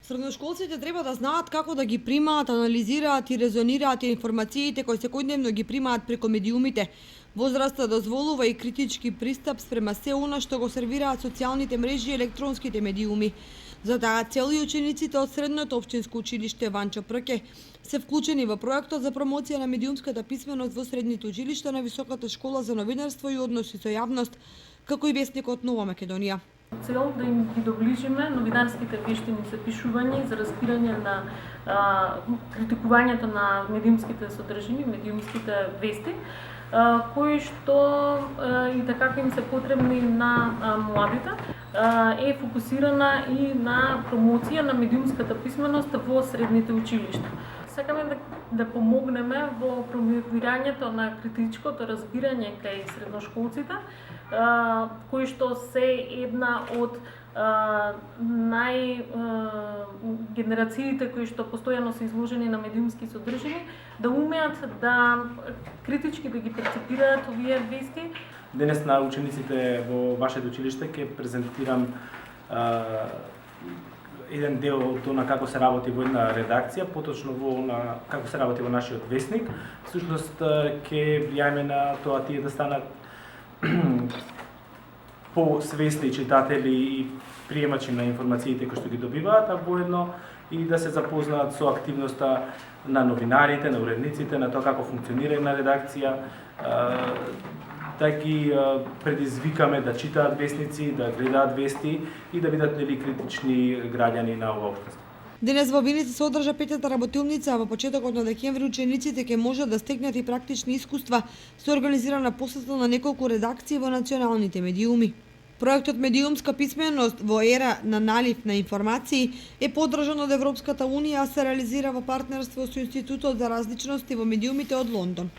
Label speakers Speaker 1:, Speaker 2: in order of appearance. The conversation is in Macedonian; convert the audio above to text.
Speaker 1: Средношколците треба да знаат како да ги примаат, анализираат и резонираат информациите кои секојдневно ги примаат преку медиумите. Возраста дозволува и критички пристап спрема се она што го сервираат социјалните мрежи и електронските медиуми. За таа цел и учениците од Средното општинско училиште Ванчо Прке се вклучени во проектот за промоција на медиумската писменост во средните училишта на Високата школа за новинарство и односи со јавност, како и вестникот Нова Македонија.
Speaker 2: Цел да им ги доближиме новинарските вештини за пишување, за разбирање на критикувањето на медиумските содржини, медиумските вести, кои што и така им се потребни на младите, е фокусирана и на промоција на медиумската писменост во средните училишта. Сакаме да помогнеме во промовирањето на критичкото разбирање кај средношколците, кои што се една од генерациите кои што постојано се изложени на медиумски содржини, да умеат да критички да ги перцепираат овие вести.
Speaker 3: Денес на учениците во вашето училиште ќе презентирам еден дел од тоа како се работи во една редакција, поточно во како се работи во нашиот вестник. Всушност ќе влијаеме на тоа тие да станат посвесни читатели и приемачи на информациите кои што ги добиваат, а воедно и да се запознаат со активноста на новинарите, на уредниците, на тоа како функционира една редакција, да ги предизвикаме да читаат вестници, да гледаат вести и да бидат критични граѓани на ова општество.
Speaker 1: Денес во Виница се одржа петата работилница, а во почетокот на декември учениците ќе можат да стекнат и практични искуства со организирана посета на неколку редакции во националните медиуми. Проектот Медиумска писменост во ера на налив на информации е поддржан од Европската унија, а се реализира во партнерство со Институтот за различности во медиумите од Лондон.